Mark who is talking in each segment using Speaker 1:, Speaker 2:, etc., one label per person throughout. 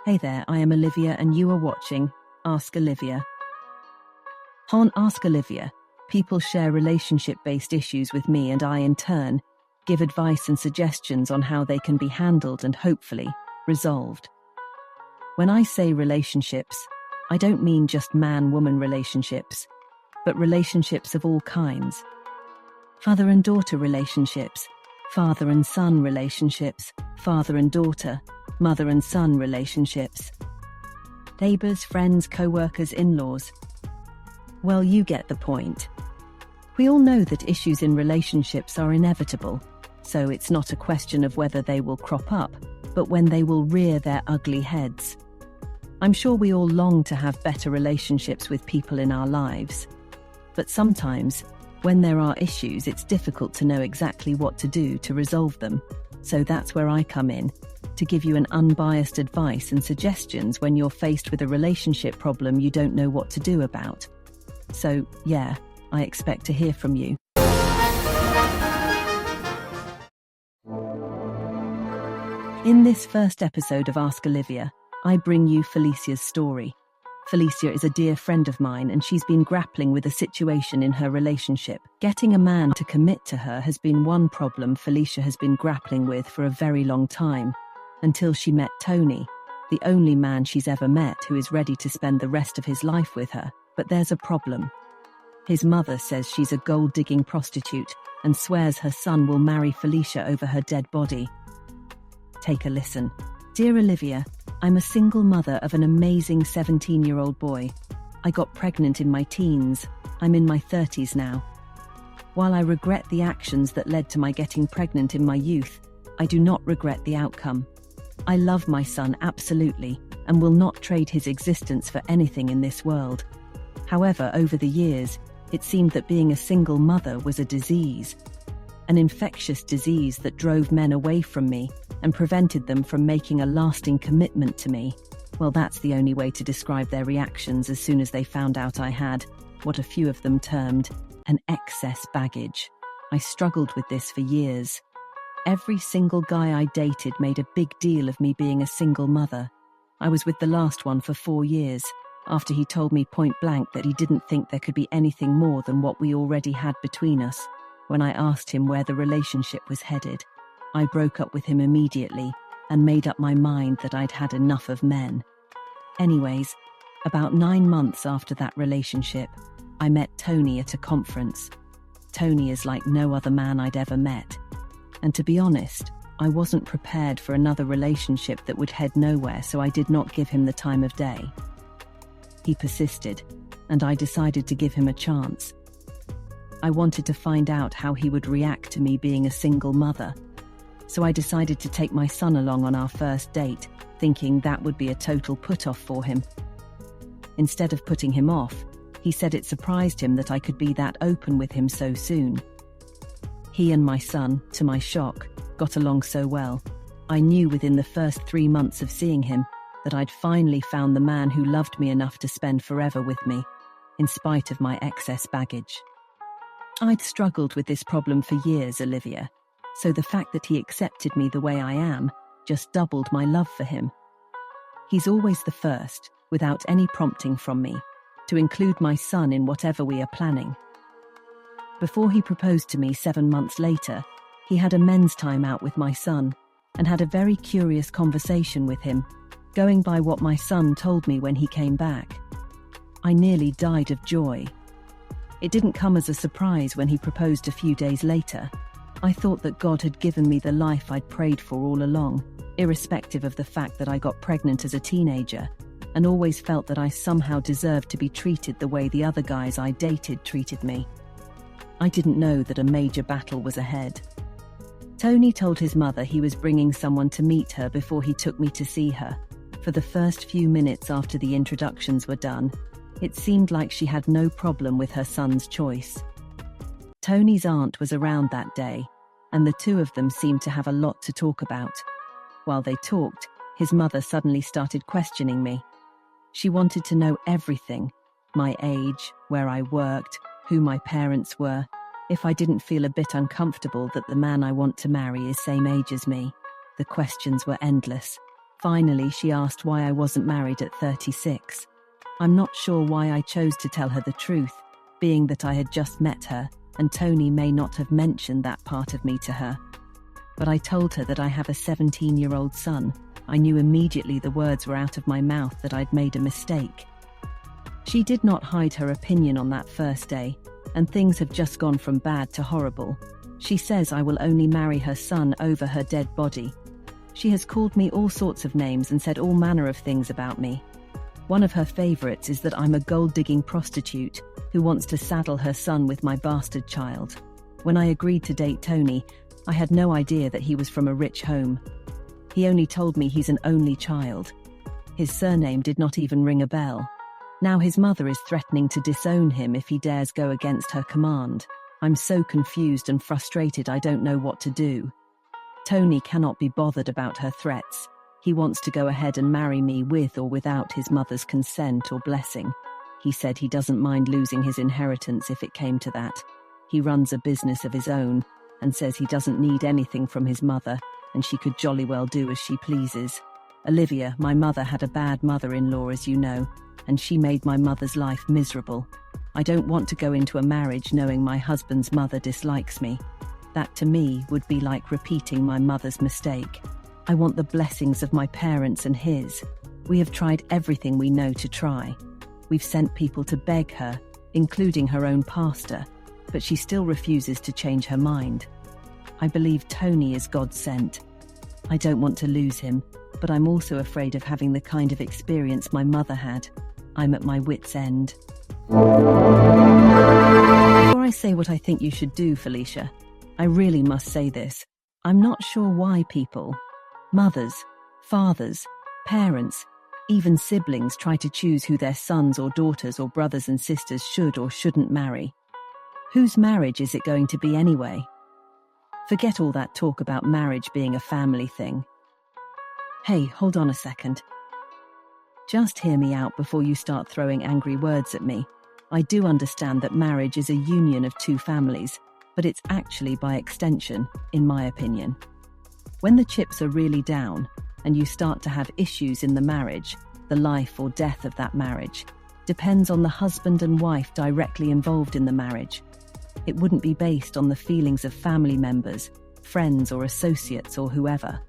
Speaker 1: Hey there, I am Olivia and you are watching Ask Olivia. On Ask Olivia, people share relationship-based issues with me and I, in turn, give advice and suggestions on how they can be handled and hopefully resolved. When I say relationships, I don't mean just man-woman relationships, but relationships of all kinds. Father and daughter relationships, father and son relationships, father and daughter, mother and son relationships, neighbors, friends, co-workers, in-laws. Well, you get the point. We all know that issues in relationships are inevitable, so it's not a question of whether they will crop up, but when they will rear their ugly heads. I'm sure we all long to have better relationships with people in our lives, but sometimes, when there are issues, it's difficult to know exactly what to do to resolve them. So that's where I come in, to give you an unbiased advice and suggestions when you're faced with a relationship problem you don't know what to do about. So, yeah, I expect to hear from you. In this first episode of Ask Olivia, I bring you Felicia's story. Felicia is a dear friend of mine and she's been grappling with a situation in her relationship. Getting a man to commit to her has been one problem Felicia has been grappling with for a very long time, until she met Tony, the only man she's ever met who is ready to spend the rest of his life with her. But there's a problem. His mother says she's a gold-digging prostitute and swears her son will marry Felicia over her dead body. Take a listen. Dear Olivia, I'm a single mother of an amazing 17-year-old boy. I got pregnant in my teens. I'm in my 30s now. While I regret the actions that led to my getting pregnant in my youth, I do not regret the outcome. I love my son absolutely and will not trade his existence for anything in this world. However, over the years, it seemed that being a single mother was a disease, an infectious disease that drove men away from me and prevented them from making a lasting commitment to me. Well, that's the only way to describe their reactions as soon as they found out I had, what a few of them termed, an excess baggage. I struggled with this for years. Every single guy I dated made a big deal of me being a single mother. I was with the last one for 4 years, after he told me point blank that he didn't think there could be anything more than what we already had between us. When I asked him where the relationship was headed, I broke up with him immediately and made up my mind that I'd had enough of men. Anyways, about 9 months after that relationship, I met Tony at a conference. Tony is like no other man I'd ever met. And to be honest, I wasn't prepared for another relationship that would head nowhere, so I did not give him the time of day. He persisted, and I decided to give him a chance. I wanted to find out how he would react to me being a single mother. So I decided to take my son along on our first date, thinking that would be a total put-off for him. Instead of putting him off, he said it surprised him that I could be that open with him so soon. He and my son, to my shock, got along so well. I knew within the first 3 months of seeing him that I'd finally found the man who loved me enough to spend forever with me, in spite of my excess baggage. I'd struggled with this problem for years, Olivia, so the fact that he accepted me the way I am just doubled my love for him. He's always the first, without any prompting from me, to include my son in whatever we are planning. Before he proposed to me 7 months later, he had a men's time out with my son and had a very curious conversation with him, going by what my son told me when he came back. I nearly died of joy. It didn't come as a surprise when he proposed a few days later. I thought that God had given me the life I'd prayed for all along, irrespective of the fact that I got pregnant as a teenager, and always felt that I somehow deserved to be treated the way the other guys I dated treated me. I didn't know that a major battle was ahead. Tony told his mother he was bringing someone to meet her before he took me to see her. For the first few minutes after the introductions were done, it seemed like she had no problem with her son's choice. Tony's aunt was around that day, and the two of them seemed to have a lot to talk about. While they talked, his mother suddenly started questioning me. She wanted to know everything: my age, where I worked, who my parents were, if I didn't feel a bit uncomfortable that the man I want to marry is same age as me. The questions were endless. Finally, she asked why I wasn't married at 36. I'm not sure why I chose to tell her the truth, being that I had just met her, and Tony may not have mentioned that part of me to her. But I told her that I have a 17-year-old son. I knew immediately the words were out of my mouth that I'd made a mistake. She did not hide her opinion on that first day, and things have just gone from bad to horrible. She says I will only marry her son over her dead body. She has called me all sorts of names and said all manner of things about me. One of her favorites is that I'm a gold-digging prostitute who wants to saddle her son with my bastard child. When I agreed to date Tony, I had no idea that he was from a rich home. He only told me he's an only child. His surname did not even ring a bell. Now his mother is threatening to disown him if he dares go against her command. I'm so confused and frustrated I don't know what to do. Tony cannot be bothered about her threats. He wants to go ahead and marry me with or without his mother's consent or blessing. He said he doesn't mind losing his inheritance if it came to that. He runs a business of his own and says he doesn't need anything from his mother and she could jolly well do as she pleases. Olivia, my mother had a bad mother-in-law, as you know, and she made my mother's life miserable. I don't want to go into a marriage knowing my husband's mother dislikes me. That to me would be like repeating my mother's mistake. I want the blessings of my parents and his. We have tried everything we know to try. We've sent people to beg her, including her own pastor, but she still refuses to change her mind. I believe Tony is God sent. I don't want to lose him, but I'm also afraid of having the kind of experience my mother had. I'm at my wit's end. Before I say what I think you should do, Felicia, I really must say this. I'm not sure why people, mothers, fathers, parents, even siblings try to choose who their sons or daughters or brothers and sisters should or shouldn't marry. Whose marriage is it going to be anyway? Forget all that talk about marriage being a family thing. Hey, hold on a second. Just hear me out before you start throwing angry words at me. I do understand that marriage is a union of two families, but it's actually by extension, in my opinion. When the chips are really down and you start to have issues in the marriage, the life or death of that marriage depends on the husband and wife directly involved in the marriage. It wouldn't be based on the feelings of family members, friends or associates or whoever.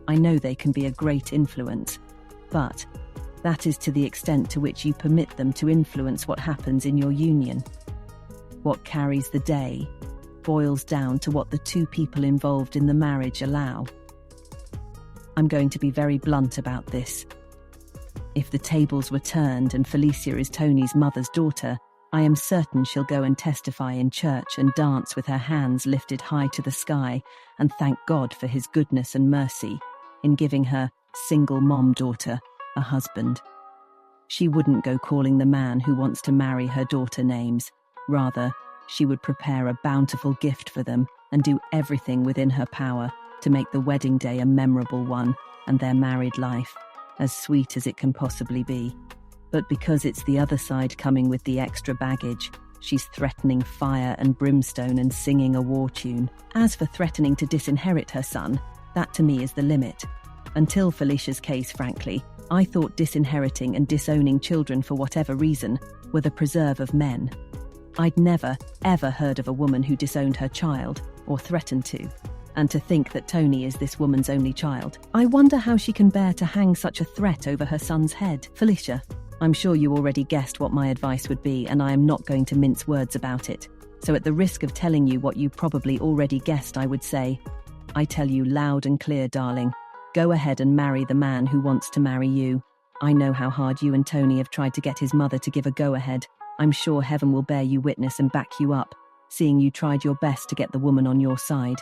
Speaker 1: I know they can be a great influence, but that is to the extent to which you permit them to influence what happens in your union. What carries the day boils down to what the two people involved in the marriage allow. I'm going to be very blunt about this. If the tables were turned and Felicia is Tony's mother's daughter, I am certain she'll go and testify in church and dance with her hands lifted high to the sky and thank God for his goodness and mercy in giving her single mom daughter a husband. She wouldn't go calling the man who wants to marry her daughter names. Rather, she would prepare a bountiful gift for them and do everything within her power to make the wedding day a memorable one and their married life as sweet as it can possibly be. But because it's the other side coming with the extra baggage, she's threatening fire and brimstone and singing a war tune. As for threatening to disinherit her son, that to me is the limit. Until Felicia's case, frankly, I thought disinheriting and disowning children for whatever reason were the preserve of men. I'd never, ever heard of a woman who disowned her child, or threatened to. And to think that Tony is this woman's only child. I wonder how she can bear to hang such a threat over her son's head. Felicia, I'm sure you already guessed what my advice would be, and I am not going to mince words about it. So at the risk of telling you what you probably already guessed, I would say, I tell you loud and clear, darling, go ahead and marry the man who wants to marry you. I know how hard you and Tony have tried to get his mother to give a go-ahead. I'm sure heaven will bear you witness and back you up, seeing you tried your best to get the woman on your side.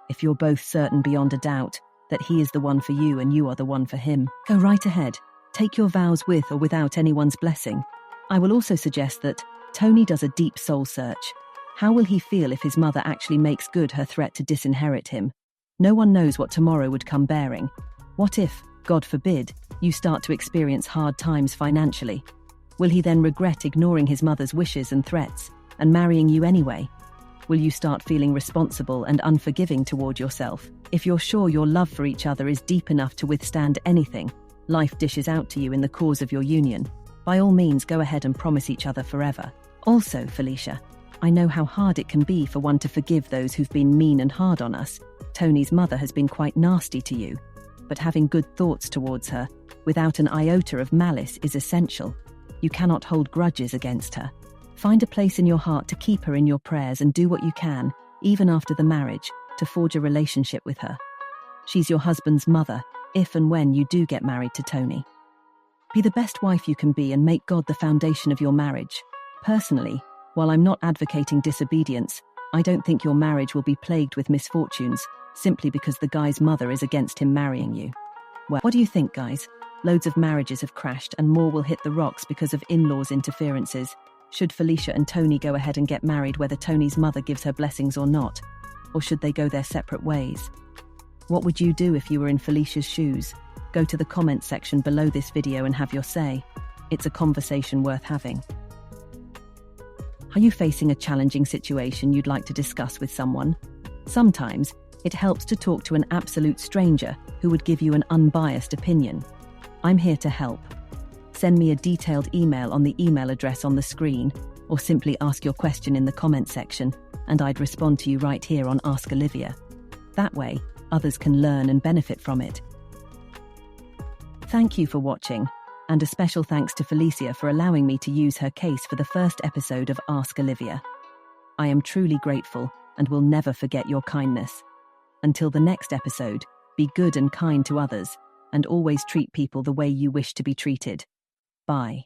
Speaker 1: If you're both certain beyond a doubt that he is the one for you and you are the one for him, go right ahead. Take your vows with or without anyone's blessing. I will also suggest that Tony does a deep soul search. How will he feel if his mother actually makes good her threat to disinherit him? No one knows what tomorrow would come bearing. What if, God forbid, you start to experience hard times financially? Will he then regret ignoring his mother's wishes and threats and marrying you anyway? Will you start feeling responsible and unforgiving toward yourself? If you're sure your love for each other is deep enough to withstand anything life dishes out to you in the cause of your union, by all means go ahead and promise each other forever. Also, Felicia, I know how hard it can be for one to forgive those who've been mean and hard on us. Tony's mother has been quite nasty to you, but having good thoughts towards her, without an iota of malice, is essential. You cannot hold grudges against her. Find a place in your heart to keep her in your prayers and do what you can, even after the marriage, to forge a relationship with her. She's your husband's mother, if and when you do get married to Tony. Be the best wife you can be and make God the foundation of your marriage. Personally, while I'm not advocating disobedience, I don't think your marriage will be plagued with misfortunes, simply because the guy's mother is against him marrying you. Well, what do you think, guys? Loads of marriages have crashed and more will hit the rocks because of in-laws' interferences. Should Felicia and Tony go ahead and get married whether Tony's mother gives her blessings or not? Or should they go their separate ways? What would you do if you were in Felicia's shoes? Go to the comments section below this video and have your say. It's a conversation worth having. Are you facing a challenging situation you'd like to discuss with someone? Sometimes it helps to talk to an absolute stranger who would give you an unbiased opinion. I'm here to help. Send me a detailed email on the email address on the screen, or simply ask your question in the comment section, and I'd respond to you right here on Ask Olivia. That way, others can learn and benefit from it. Thank you for watching, and a special thanks to Felicia for allowing me to use her case for the first episode of Ask Olivia. I am truly grateful and will never forget your kindness. Until the next episode, be good and kind to others, and always treat people the way you wish to be treated. Bye.